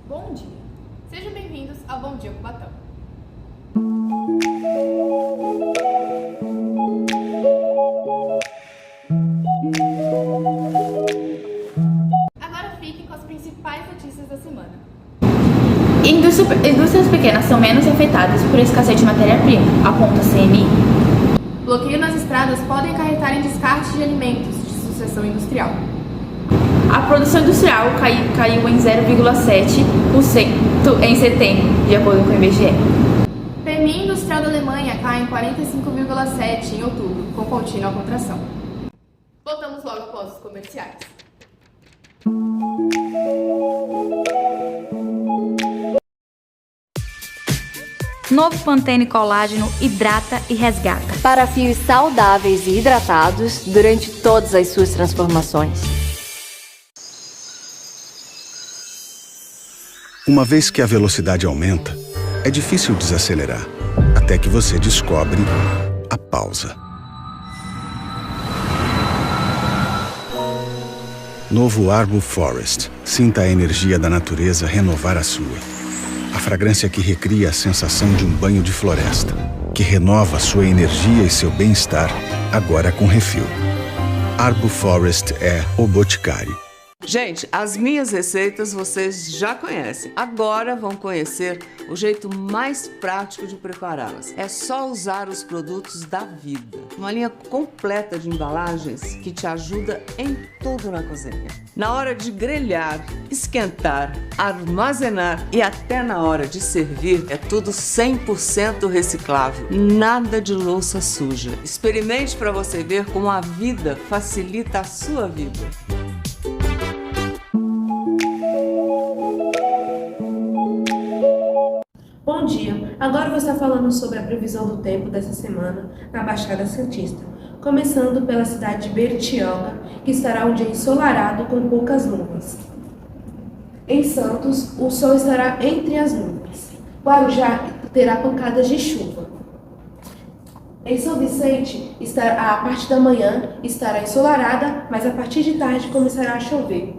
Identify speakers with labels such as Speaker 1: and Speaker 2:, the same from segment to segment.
Speaker 1: Bom dia! Sejam bem-vindos ao Bom Dia Cubatão. Agora fiquem com as principais notícias da semana.
Speaker 2: Indústrias pequenas são menos afetadas por escassez de matéria-prima, aponta CNI.
Speaker 1: Bloqueio nas estradas podem acarretar em descarte de alimentos de sucessão industrial.
Speaker 2: A produção industrial caiu em 0,7% em setembro, de acordo com o IBGE.
Speaker 1: PMI industrial da Alemanha cai em 45,7% em outubro, com contínua contração. Voltamos logo após os comerciais.
Speaker 2: Novo Pantene Colágeno hidrata e resgata.
Speaker 3: Para fios saudáveis e hidratados durante todas as suas transformações.
Speaker 4: Uma vez que a velocidade aumenta, é difícil desacelerar, até que você descobre a pausa. Novo Arbor Forest. Sinta a energia da natureza renovar a sua. A fragrância que recria a sensação de um banho de floresta, que renova sua energia e seu bem-estar, agora com refil. Arbor Forest é o Boticário.
Speaker 5: Gente, as minhas receitas vocês já conhecem. Agora vão conhecer o jeito mais prático de prepará-las. É só usar os produtos da vida. Uma linha completa de embalagens que te ajuda em tudo na cozinha. Na hora de grelhar, esquentar, armazenar e até na hora de servir, é tudo 100% reciclável. Nada de louça suja. Experimente para você ver como a vida facilita a sua vida.
Speaker 6: Bom dia! Agora vou estar falando sobre a previsão do tempo dessa semana na Baixada Santista, começando pela cidade de Bertioga, que estará um dia ensolarado com poucas nuvens. Em Santos, o sol estará entre as nuvens. Guarujá terá pancadas de chuva. Em São Vicente, a parte da manhã estará ensolarada, mas a partir de tarde começará a chover.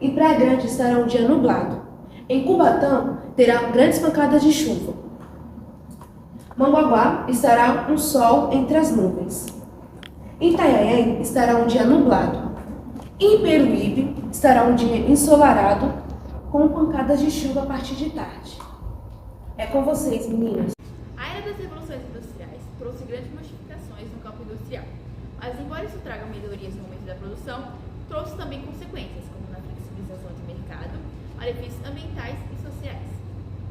Speaker 6: Em Praia Grande estará um dia nublado. Em Cubatão, terá grandes pancadas de chuva. Mongaguá estará um sol entre as nuvens. Em Itanhaém estará um dia nublado. Em Peruíbe estará um dia ensolarado com pancadas de chuva a partir de tarde. É com vocês, meninas.
Speaker 1: A era das revoluções industriais trouxe grandes modificações no campo industrial, mas embora isso traga melhorias no aumento da produção, trouxe também consequências, como na flexibilização de mercado, malefícios ambientais e sociais.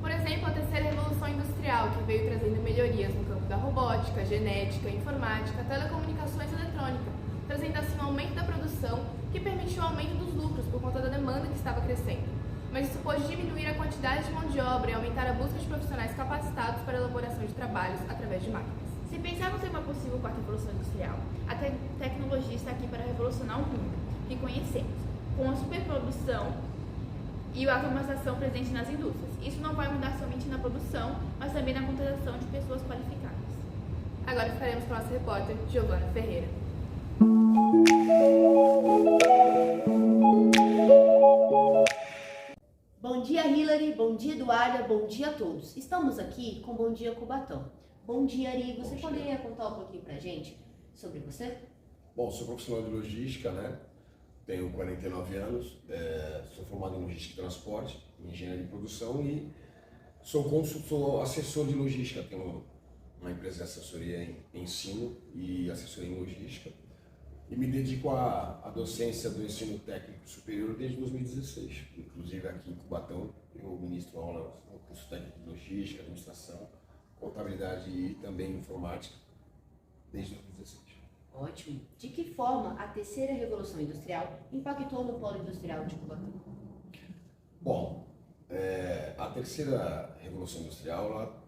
Speaker 1: Por exemplo, a terceira revolução industrial, que veio trazendo melhorias no campo da robótica, genética, informática, telecomunicações e eletrônica, trazendo assim um aumento da produção que permitiu o aumento dos lucros por conta da demanda que estava crescendo. Mas isso pode diminuir a quantidade de mão de obra e aumentar a busca de profissionais capacitados para a elaboração de trabalhos através de máquinas. Se pensarmos em uma possível quarta revolução industrial, a tecnologia está aqui para revolucionar o mundo que conhecemos, com a superprodução e a automatização presente nas indústrias. Isso não vai mudar somente na produção, mas também na contratação de pessoas qualificadas. Agora ficaremos com a nossa repórter, Giovana Ferreira.
Speaker 7: Bom dia, Hilary, bom dia, Eduarda, bom dia a todos. Estamos aqui com Bom Dia Cubatão. Bom dia, Ari, você poderia contar um pouquinho pra gente sobre você?
Speaker 8: Bom, sou profissional de logística, né? Tenho 49 anos, sou formado em logística e transporte, em engenharia de produção e sou consultor, assessor de logística. Tenho uma empresa de assessoria em ensino e assessoria em logística e me dedico à docência do ensino técnico superior desde 2016. Inclusive aqui em Cubatão eu ministro aula no curso técnico de logística, administração, contabilidade e também informática desde 2016.
Speaker 7: Ótimo. De que forma a terceira revolução industrial impactou no polo industrial de Cubatão?
Speaker 8: Bom, a terceira revolução industrial ela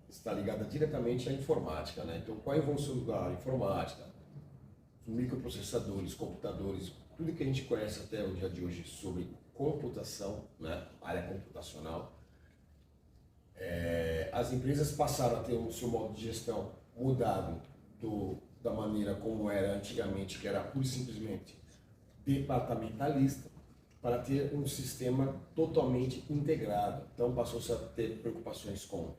Speaker 8: está ligada diretamente à informática, né? Então, com a evolução da informática, microprocessadores, computadores, tudo que a gente conhece até o dia de hoje sobre computação, né? Área computacional, as empresas passaram a ter o seu modo de gestão mudado da maneira como era antigamente, que era pura e simplesmente departamentalista, para ter um sistema totalmente integrado. Então passou-se a ter preocupações com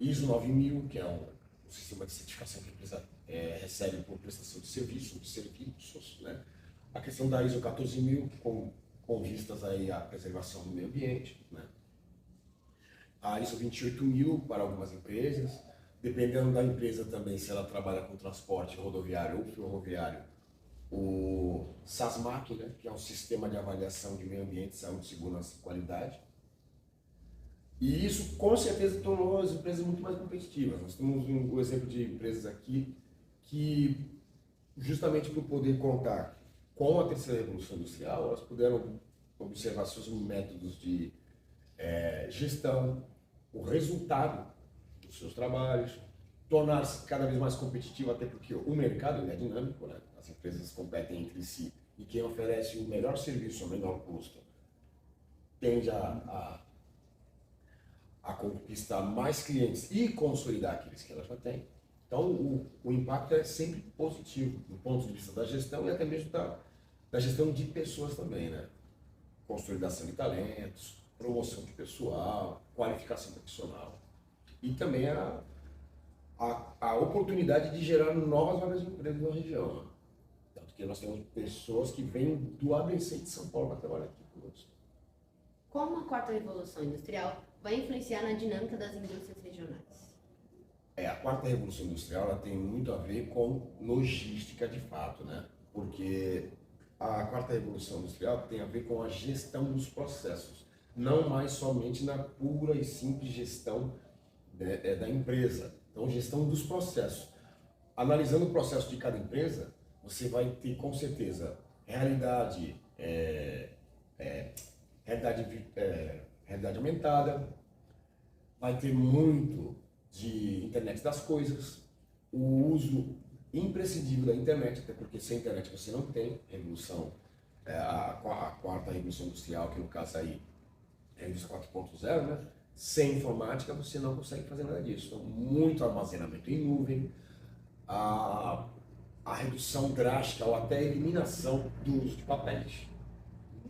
Speaker 8: ISO 9000, que é um sistema de certificação que a empresa recebe por prestação de serviços, né? A questão da ISO 14000 com vistas aí à preservação do meio ambiente, né? A ISO 28000 para algumas empresas, dependendo da empresa também, se ela trabalha com transporte rodoviário ou ferroviário, o SASMAC, né, que é um sistema de avaliação de meio ambiente, saúde, segurança e qualidade. E isso com certeza tornou as empresas muito mais competitivas. Nós temos um exemplo de empresas aqui que, justamente por poder contar com a terceira revolução industrial, elas puderam observar seus métodos de gestão, o resultado dos seus trabalhos, tornar-se cada vez mais competitivo, até porque o mercado é dinâmico, né? As empresas competem entre si e quem oferece o melhor serviço ao menor custo tende a conquistar mais clientes e consolidar aqueles que ela já tem. Então, o impacto é sempre positivo, do ponto de vista da gestão e até mesmo da gestão de pessoas também, né? Consolidação de talentos, promoção de pessoal, qualificação profissional e também a oportunidade de gerar novas vagas de emprego na região. Né? Tanto que nós temos pessoas que vêm do ABC de São Paulo para trabalhar aqui conosco.
Speaker 7: Como a quarta revolução industrial vai influenciar na dinâmica das indústrias regionais?
Speaker 8: A quarta revolução industrial ela tem muito a ver com logística de fato, né? Porque a quarta revolução industrial tem a ver com a gestão dos processos, não mais somente na pura e simples gestão da empresa. Então, gestão dos processos. Analisando o processo de cada empresa, você vai ter com certeza realidade aumentada, vai ter muito de internet das coisas, o uso imprescindível da internet, até porque sem internet você não tem revolução, a quarta revolução industrial, que no caso aí é a indústria 4.0, né? Sem informática você não consegue fazer nada disso. Então, muito armazenamento em nuvem, a redução drástica ou até a eliminação do uso de papéis,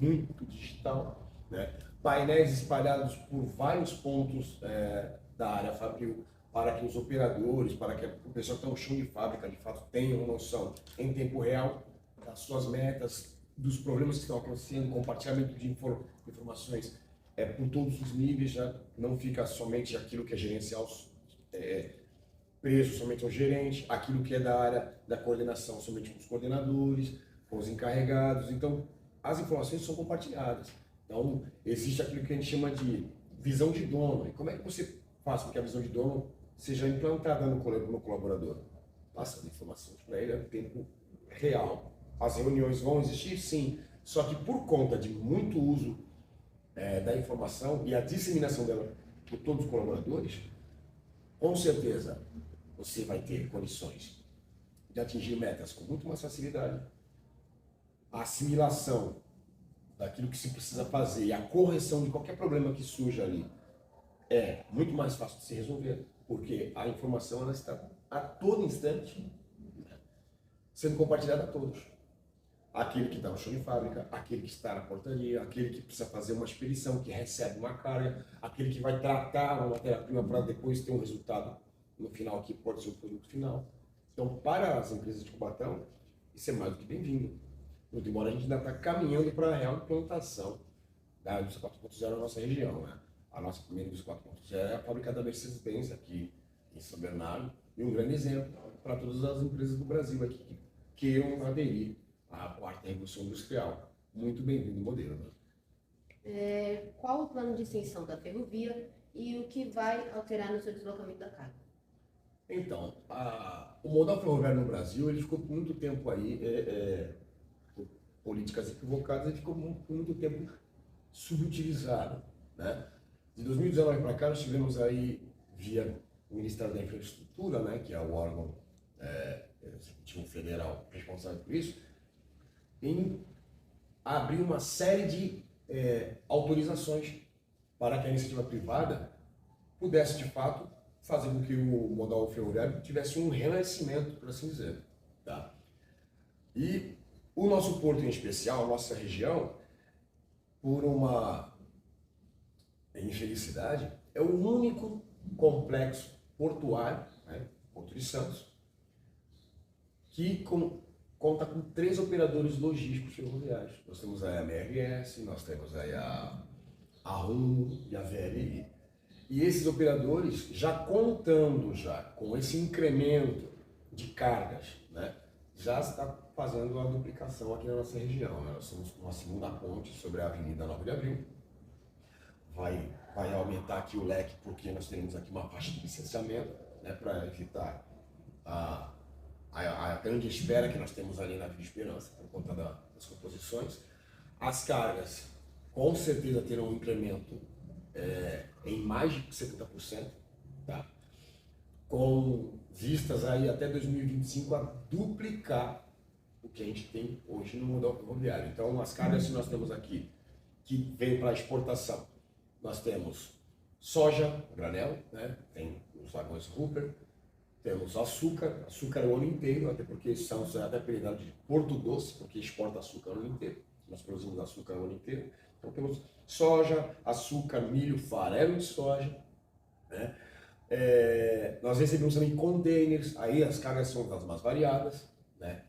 Speaker 8: muito digital, né? Painéis espalhados por vários pontos da área fabril, para que os operadores, para que o pessoal que está no chão de fábrica, de fato, tenham noção em tempo real das suas metas, dos problemas que estão acontecendo, compartilhamento de informações por todos os níveis, já não fica somente aquilo que é gerencial preso somente ao gerente, aquilo que é da área da coordenação somente com os coordenadores, com os encarregados. Então, as informações são compartilhadas. Então, existe aquilo que a gente chama de visão de dono. E como é que você faz com que a visão de dono seja implantada no colaborador? Passando informações para ele em tempo real. As reuniões vão existir, sim, só que por conta de muito uso da informação e a disseminação dela por todos os colaboradores, com certeza você vai ter condições de atingir metas com muito mais facilidade. A assimilação daquilo que se precisa fazer e a correção de qualquer problema que surja ali é muito mais fácil de se resolver, porque a informação ela está a todo instante sendo compartilhada a todos. Aquele que está no chão de fábrica, aquele que está na portaria, aquele que precisa fazer uma expedição, que recebe uma carga, aquele que vai tratar uma matéria-prima para depois ter um resultado no final, que pode ser o produto final. Então, para as empresas de Cubatão, isso é mais do que bem-vindo. Muito embora a gente ainda está caminhando para a real implantação da indústria 4.0 na nossa região. Né? A nossa primeira indústria 4.0 é a fábrica da Mercedes-Benz aqui em São Bernardo, e um grande exemplo para todas as empresas do Brasil aqui que queiram aderir à quarta revolução industrial. Muito bem-vindo o modelo. Né?
Speaker 7: Qual o plano de extensão da ferrovia e o que vai alterar no seu deslocamento da carga?
Speaker 8: Então, o modal ferroviário no Brasil ele ficou por muito tempo aí, por políticas equivocadas, ele ficou por muito tempo subutilizado. Né? De 2019 para cá, nós tivemos aí, via o Ministério da Infraestrutura, né, que é o órgão executivo federal responsável por isso, em abrir uma série de autorizações para que a iniciativa privada pudesse, de fato, fazer com que o modal ferroviário tivesse um renascimento, por assim dizer. Tá? E O nosso porto em especial, a nossa região, por uma infelicidade, é o único complexo portuário, né, Porto de Santos, que conta com 3 operadores logísticos ferroviários. Nós temos a MRS, nós temos aí a Rumo e a VLI. E esses operadores, já contando com esse incremento de cargas, né, já está fazendo a duplicação aqui na nossa região. Né? Nós temos uma segunda ponte sobre a Avenida 9 de Abril. Vai aumentar aqui o leque, porque nós teremos aqui uma faixa de licenciamento, né, para evitar a grande espera que nós temos ali na Vila Esperança, por conta das composições. As cargas, com certeza, terão um incremento em mais de 70%, tá? Com vistas aí até 2025 a duplicar o que a gente tem hoje no modal ferroviário. Então, as cargas que nós temos aqui, que vem para exportação, nós temos soja, granel, né? Tem os vagões Rupert, temos açúcar o ano inteiro, até porque estamos até apelidados de Porto Doce, porque exporta açúcar o ano inteiro. Nós produzimos açúcar o ano inteiro. Então temos soja, açúcar, milho, farelo de soja, né? Nós recebemos também containers, aí as cargas são das mais variadas, né?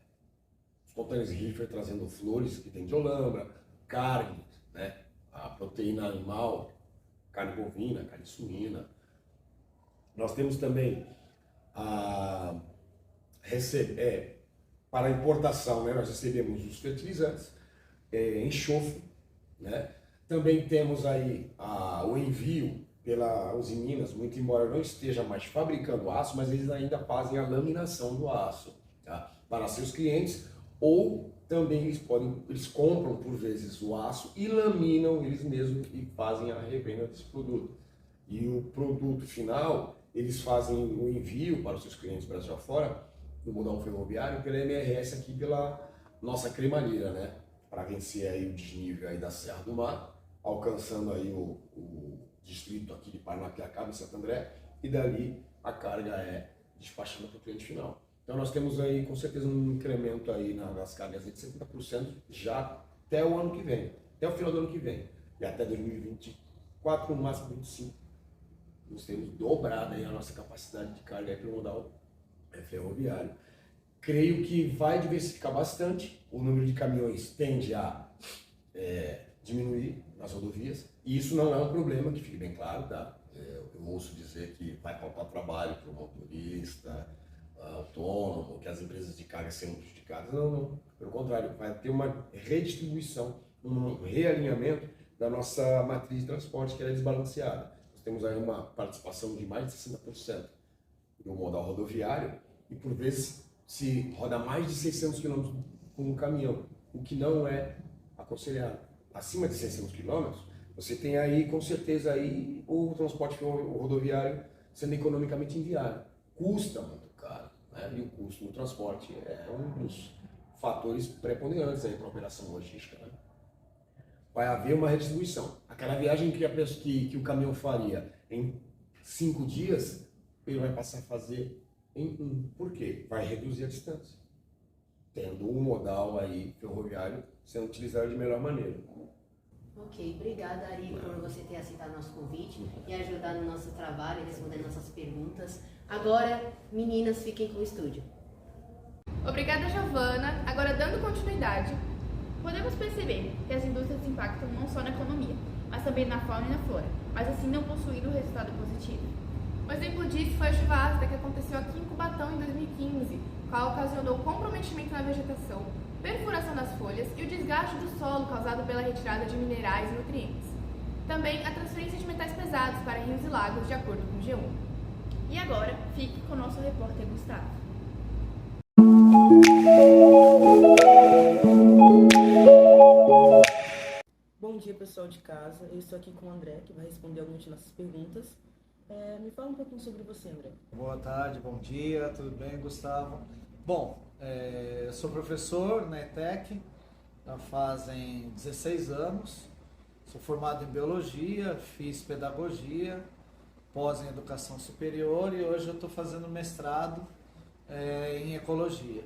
Speaker 8: Os containers Riffer trazendo flores que tem de olambra, carne, né? A proteína animal, carne bovina, carne suína. Nós temos também para importação, né? Nós recebemos os fertilizantes, enxofre, né? Também temos aí o envio pela Uzi Minas, muito embora não esteja mais fabricando aço, mas eles ainda fazem a laminação do aço, tá? Para seus clientes, ou também eles compram por vezes o aço e laminam eles mesmos e fazem a revenda desse produto. E o produto final, eles fazem o envio para os seus clientes Brasil afora, no modal ferroviário, pela MRS aqui, pela nossa cremalheira, né? Para vencer aí o desnível aí da Serra do Mar, alcançando aí o distrito aqui de Paranapiacaba, em Santo André, e dali a carga é despachada para o cliente final. Então nós temos aí com certeza um incremento aí nas cargas de 70% já até o ano que vem, até o final do ano que vem, e até 2024, no máximo 2025, nós temos dobrado aí a nossa capacidade de carga para o modal ferroviário. Creio que vai diversificar bastante, o número de caminhões tende a diminuir nas rodovias, e isso não é um problema, que fique bem claro, tá? Eu ouço dizer que vai faltar trabalho para o motorista autônomo, que as empresas de carga serão prejudicadas. Não. Pelo contrário, vai ter uma redistribuição, um realinhamento da nossa matriz de transporte, que é desbalanceada. Nós temos aí uma participação de mais de 60% do modal rodoviário, e por vezes se roda mais de 600 km com um caminhão, o que não é aconselhado. Acima de 600 km, você tem aí, com certeza, aí, o transporte rodoviário sendo economicamente inviável. Custa muito caro, né? E o custo do transporte é um dos fatores preponderantes para a operação logística, né? Vai haver uma redistribuição. Aquela viagem que o caminhão faria em 5 dias, ele vai passar a fazer em 1. Por quê? Vai reduzir a distância, tendo um modal aí ferroviário sendo utilizado de melhor maneira.
Speaker 7: Ok, obrigada, Ari, por você ter aceitado nosso convite e ajudar no nosso trabalho, respondendo nossas perguntas. Agora, meninas, fiquem com o estúdio.
Speaker 1: Obrigada, Giovana. Agora, dando continuidade, podemos perceber que as indústrias impactam não só na economia, mas também na fauna e na flora, mas assim não possuindo resultado positivo. Um exemplo disso foi a chuva ácida que aconteceu aqui em Cubatão em 2015, qual ocasionou comprometimento na vegetação, perfuração das folhas e o desgaste do solo causado pela retirada de minerais e nutrientes. Também a transferência de metais pesados para rios e lagos, de acordo com o G1. E agora, fique com o nosso repórter Gustavo.
Speaker 9: Bom dia, pessoal de casa. Eu estou aqui com o André, que vai responder algumas de nossas perguntas. Me fala um pouquinho sobre você, André.
Speaker 10: Boa tarde, bom dia, tudo bem, Gustavo? Bom, eu sou professor na ETEC, já fazem 16 anos, sou formado em Biologia, fiz Pedagogia, pós em Educação Superior e hoje eu estou fazendo mestrado em Ecologia.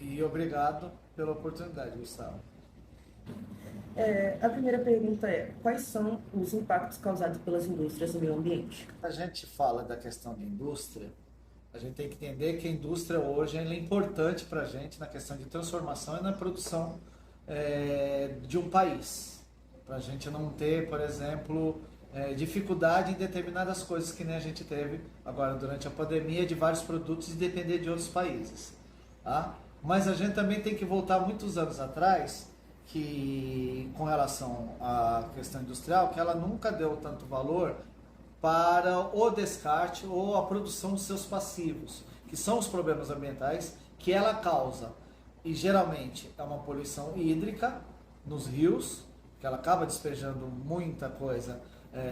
Speaker 10: E obrigado pela oportunidade, Gustavo.
Speaker 9: A primeira pergunta é: quais são os impactos causados pelas indústrias no meio ambiente?
Speaker 10: A gente fala da questão de indústria, a gente tem que entender que a indústria hoje ela é importante para a gente na questão de transformação e na produção de um país. Para a gente não ter, por exemplo, dificuldade em determinadas coisas que nem a gente teve agora durante a pandemia de vários produtos e depender de outros países. Tá? Mas a gente também tem que voltar muitos anos atrás, que com relação à questão industrial, que ela nunca deu tanto valor para o descarte ou a produção dos seus passivos, que são os problemas ambientais que ela causa. E geralmente é uma poluição hídrica nos rios, que ela acaba despejando muita coisa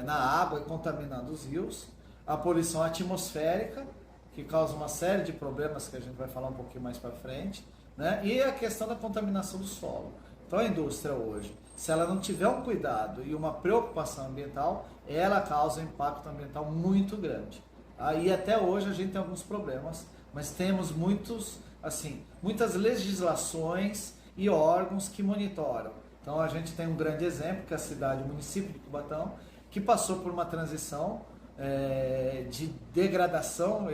Speaker 10: na água e contaminando os rios. A poluição atmosférica, que causa uma série de problemas que a gente vai falar um pouquinho mais para frente, né? E a questão da contaminação do solo. Então a indústria hoje, se ela não tiver um cuidado e uma preocupação ambiental, ela causa um impacto ambiental muito grande. Aí até hoje a gente tem alguns problemas, mas temos muitas legislações e órgãos que monitoram. Então a gente tem um grande exemplo, que é a cidade, o município de Cubatão, que passou por uma transição de degradação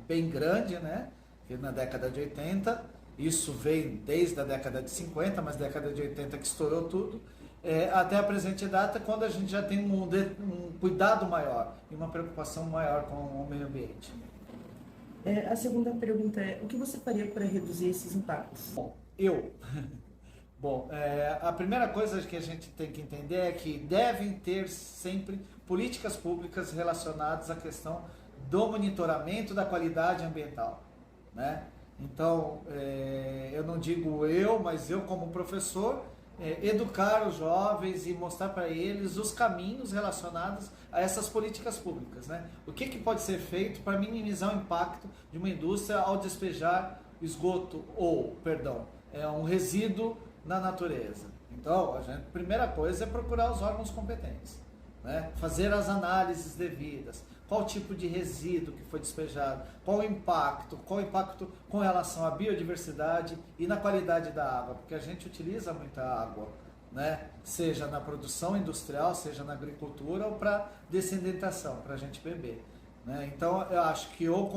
Speaker 10: bem grande, né? Na década de 80, isso veio desde a década de 50, mas década de 80 que estourou tudo, até a presente data, quando a gente já tem um cuidado maior e uma preocupação maior com o meio ambiente.
Speaker 9: A segunda pergunta é: o que você faria para reduzir esses impactos?
Speaker 10: A primeira coisa que a gente tem que entender é que devem ter sempre políticas públicas relacionadas à questão do monitoramento da qualidade ambiental, né? Então, eu não digo mas eu como professor, educar os jovens e mostrar para eles os caminhos relacionados a essas políticas públicas, né? O que pode ser feito para minimizar o impacto de uma indústria ao despejar um resíduo na natureza. Então, a primeira coisa é procurar os órgãos competentes, né? Fazer as análises devidas. Qual tipo de resíduo que foi despejado, qual o impacto com relação à biodiversidade e na qualidade da água, porque a gente utiliza muita água, né? Seja na produção industrial, seja na agricultura ou para dessedentação, para a gente beber, né? Então eu acho que o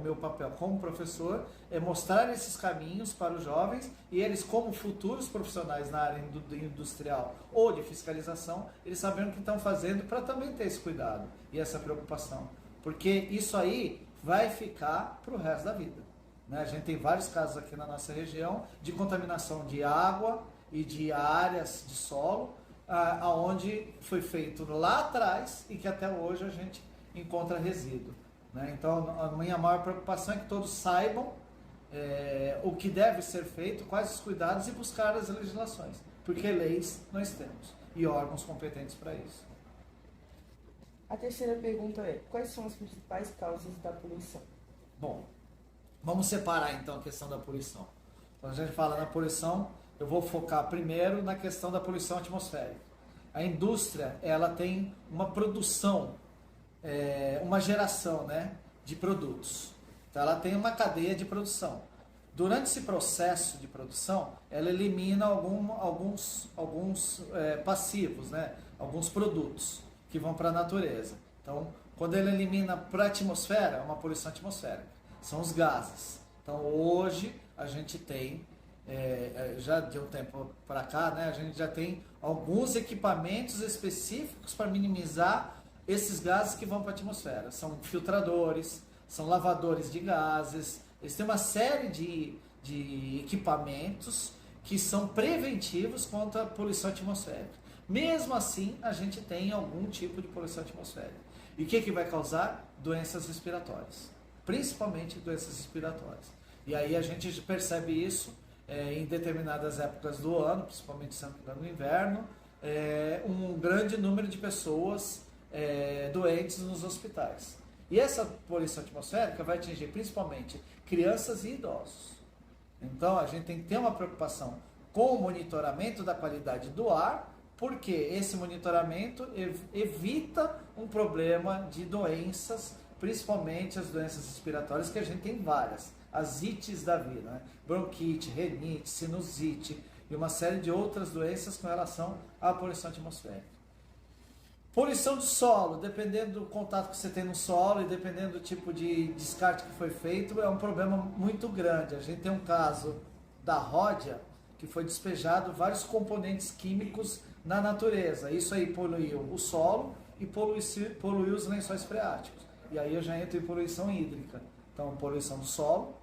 Speaker 10: meu papel como professor é mostrar esses caminhos para os jovens e eles, como futuros profissionais na área industrial ou de fiscalização, eles sabendo o que estão fazendo para também ter esse cuidado e essa preocupação, porque isso aí vai ficar para o resto da vida, né? A gente tem vários casos aqui na nossa região de contaminação de água e de áreas de solo, aonde foi feito lá atrás e que até hoje a gente encontra resíduo, né? Então a minha maior preocupação é que todos saibam o que deve ser feito, quais os cuidados e buscar as legislações, porque leis nós temos e órgãos competentes para isso.
Speaker 9: A terceira pergunta é: quais são as principais causas da poluição?
Speaker 10: Bom, vamos separar então a questão da poluição. Quando a gente fala na poluição, eu vou focar primeiro na questão da poluição atmosférica. A indústria, ela tem uma produção, uma geração, né, de produtos. Então ela tem uma cadeia de produção. Durante esse processo de produção, ela elimina alguns passivos, né, alguns produtos que vão para a natureza. Então, quando ela elimina para a atmosfera, é uma poluição atmosférica. São os gases. Então, hoje, a gente tem, já de um tempo para cá, né, a gente já tem alguns equipamentos específicos para minimizar esses gases que vão para a atmosfera. São filtradores, são lavadores de gases, eles têm uma série de equipamentos que são preventivos contra a poluição atmosférica. Mesmo assim, a gente tem algum tipo de poluição atmosférica. E o que vai causar? Doenças respiratórias, principalmente doenças respiratórias. E aí a gente percebe isso em determinadas épocas do ano, principalmente no inverno, um grande número de pessoas doentes nos hospitais. E essa poluição atmosférica vai atingir principalmente crianças e idosos. Então a gente tem que ter uma preocupação com o monitoramento da qualidade do ar, porque esse monitoramento evita um problema de doenças, principalmente as doenças respiratórias, que a gente tem várias. as ites da vida, né? Bronquite, renite, sinusite e uma série de outras doenças com relação à poluição atmosférica. Poluição do solo, dependendo do contato que você tem no solo e dependendo do tipo de descarte que foi feito, é um problema muito grande. A gente tem um caso da Ródia, que foi despejado vários componentes químicos na natureza. Isso aí poluiu o solo e poluiu os lençóis freáticos. E aí eu já entro em poluição hídrica. Então, poluição do solo,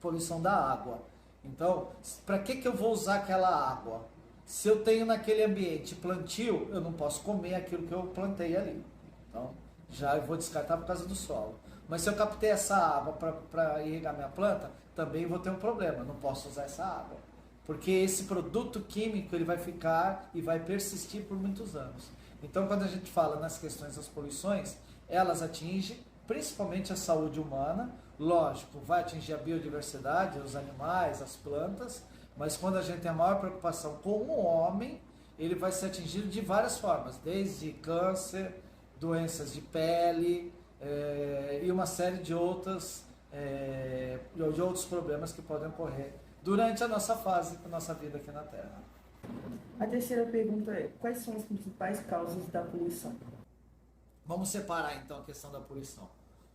Speaker 10: poluição da água. Então, para que eu vou usar aquela água? Se eu tenho naquele ambiente plantio, eu não posso comer aquilo que eu plantei ali. Então, já eu vou descartar por causa do solo. Mas se eu captei essa água para irrigar minha planta, também vou ter um problema, não posso usar essa água. Porque esse produto químico ele vai ficar e vai persistir por muitos anos. Então, quando a gente fala nas questões das poluições, elas atingem principalmente a saúde humana. Lógico, vai atingir a biodiversidade, os animais, as plantas, mas quando a gente tem a maior preocupação com o homem, ele vai ser atingido de várias formas, desde câncer, doenças de pele e uma série de outros problemas que podem ocorrer durante a nossa fase, a nossa vida aqui na Terra.
Speaker 9: A terceira pergunta é: quais são as principais causas da poluição?
Speaker 10: Vamos separar então a questão da poluição.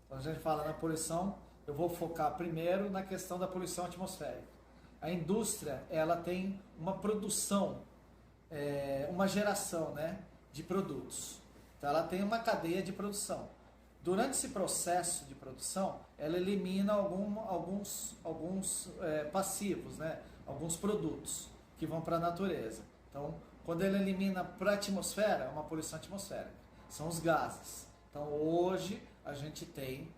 Speaker 10: Quando a gente fala na poluição, eu vou focar primeiro na questão da poluição atmosférica. A indústria, ela tem uma produção, uma geração, né, de produtos. Então, ela tem uma cadeia de produção. Durante esse processo de produção, ela elimina alguns passivos, né, alguns produtos que vão para a natureza. Então, quando ela elimina para a atmosfera, é uma poluição atmosférica. São os gases. Então, hoje, a gente tem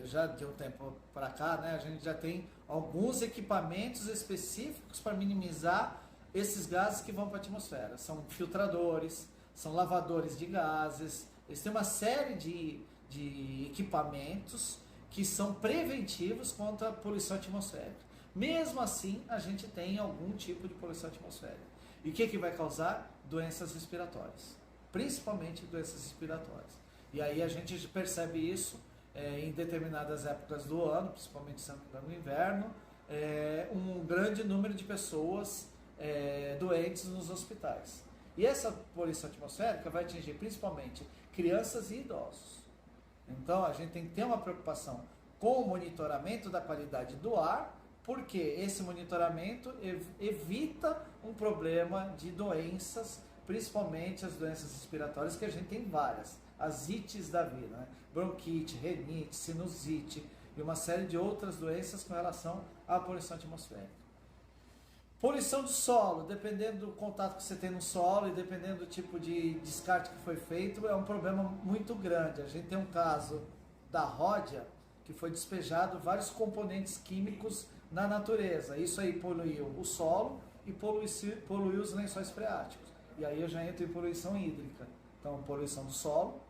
Speaker 10: já de um tempo para cá, né, a gente já tem alguns equipamentos específicos para minimizar esses gases que vão para a atmosfera. São filtradores, são lavadores de gases, eles têm uma série de equipamentos que são preventivos contra a poluição atmosférica. Mesmo assim, a gente tem algum tipo de poluição atmosférica. E o que vai causar? Doenças respiratórias, principalmente doenças respiratórias. E aí a gente percebe isso em determinadas épocas do ano, principalmente no inverno, um grande número de pessoas doentes nos hospitais. E essa poluição atmosférica vai atingir principalmente crianças e idosos. Então a gente tem que ter uma preocupação com o monitoramento da qualidade do ar, porque esse monitoramento evita um problema de doenças, principalmente as doenças respiratórias, que a gente tem várias. As ites da vida, né? Bronquite, renite, sinusite e uma série de outras doenças com relação à poluição atmosférica. Poluição do solo, dependendo do contato que você tem no solo e dependendo do tipo de descarte que foi feito, é um problema muito grande. A gente tem um caso da Ródia, que foi despejado vários componentes químicos na natureza. Isso aí poluiu o solo e poluiu os lençóis freáticos. E aí eu já entro em poluição hídrica. Então, poluição do solo,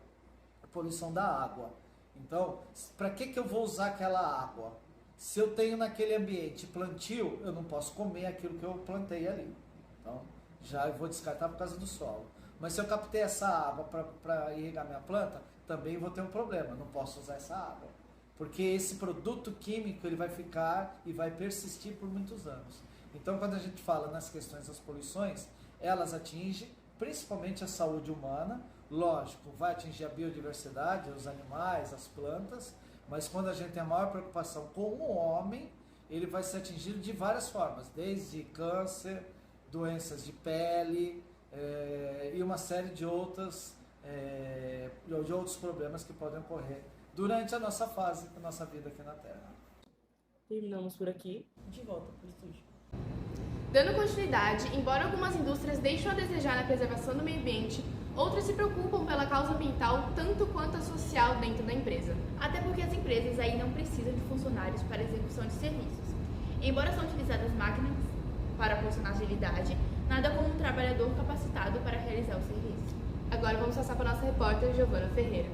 Speaker 10: poluição da água. Então, para que eu vou usar aquela água? Se eu tenho naquele ambiente plantio, eu não posso comer aquilo que eu plantei ali. Então, já eu vou descartar por causa do solo. Mas se eu captei essa água para irrigar minha planta, também vou ter um problema, não posso usar essa água. Porque esse produto químico ele vai ficar e vai persistir por muitos anos. Então, quando a gente fala nas questões das poluições, elas atingem principalmente a saúde humana. Lógico, vai atingir a biodiversidade, os animais, as plantas, mas quando a gente tem a maior preocupação com o homem, ele vai ser atingido de várias formas, desde câncer, doenças de pele e uma série de outros problemas que podem ocorrer durante a nossa fase, a nossa vida aqui na Terra.
Speaker 9: Terminamos por aqui, de volta para o estúdio.
Speaker 1: Dando continuidade, embora algumas indústrias deixem a desejar na preservação do meio ambiente, outras se preocupam pela causa ambiental tanto quanto a social dentro da empresa. Até porque as empresas aí não precisam de funcionários para a execução de serviços. Embora são utilizadas máquinas para proporcionar agilidade, nada como um trabalhador capacitado para realizar o serviço. Agora vamos passar para a nossa repórter Giovana Ferreira.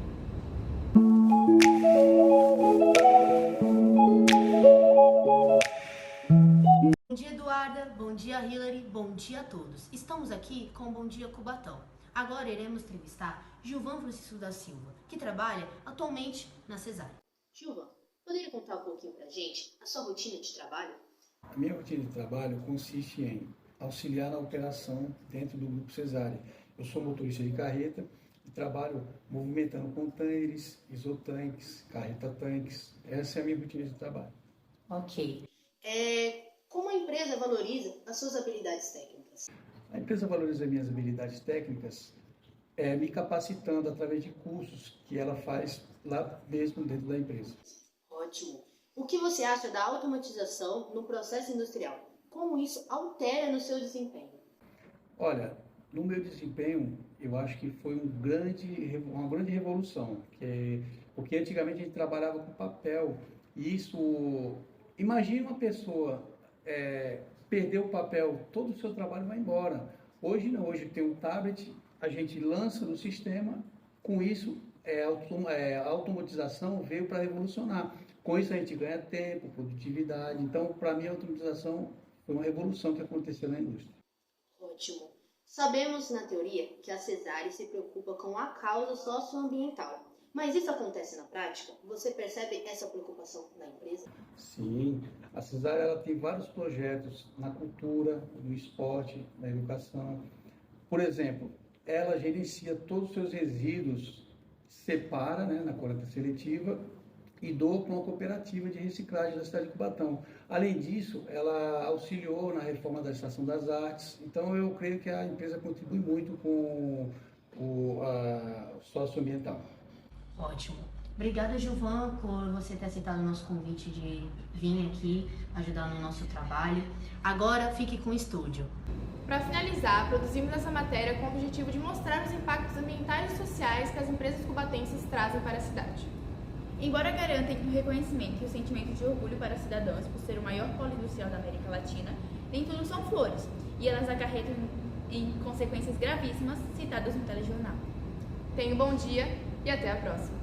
Speaker 7: Bom dia, Eduarda. Bom dia, Hilary. Bom dia a todos. Estamos aqui com o Bom Dia Cubatão. Agora iremos entrevistar Gilvan Francisco da Silva, que trabalha atualmente na Cesárea. Gilvan, Poderia contar um pouquinho pra gente a sua rotina de trabalho?
Speaker 11: A minha rotina de trabalho consiste em auxiliar na operação dentro do Grupo Cesárea. Eu sou motorista de carreta e trabalho movimentando contêineres, isotanques, carreta-tanques. Essa é a minha rotina de trabalho.
Speaker 7: Ok. Como a empresa valoriza as suas habilidades técnicas?
Speaker 11: A empresa valoriza minhas habilidades técnicas me capacitando através de cursos que ela faz lá mesmo dentro da empresa.
Speaker 7: Ótimo. O que você acha da automatização no processo industrial? Como isso altera no seu desempenho?
Speaker 11: Olha, no meu desempenho, eu acho que foi uma grande revolução, porque antigamente a gente trabalhava com papel, e isso, imagina uma pessoa perder o papel, todo o seu trabalho vai embora. Hoje não, hoje tem um tablet, a gente lança no sistema, com isso a automatização veio para revolucionar. Com isso a gente ganha tempo, produtividade. Então, para mim, a automatização foi uma revolução que aconteceu na indústria.
Speaker 7: Ótimo. Sabemos, na teoria, que a Cesárea se preocupa com a causa socioambiental. Mas isso acontece na prática? Você percebe essa preocupação na empresa?
Speaker 11: Sim. A Cesárea ela tem vários projetos na cultura, no esporte, na educação. Por exemplo, ela gerencia todos os seus resíduos, separa, na coleta seletiva, e doa para uma cooperativa de reciclagem da cidade de Cubatão. Além disso, ela auxiliou na reforma da Estação das Artes. Então, eu creio que a empresa contribui muito com o socioambiental.
Speaker 7: Ótimo. Obrigada, Gilvan, por você ter aceitado o nosso convite de vir aqui ajudar no nosso trabalho. Agora, fique com o estúdio.
Speaker 1: Para finalizar, produzimos essa matéria com o objetivo de mostrar os impactos ambientais e sociais que as empresas cubatenses trazem para a cidade. Embora garantem o reconhecimento e o sentimento de orgulho para cidadãos por ser o maior polo industrial da América Latina, nem tudo são flores, e elas acarretam em consequências gravíssimas citadas no telejornal. Tenha um bom dia e até a próxima!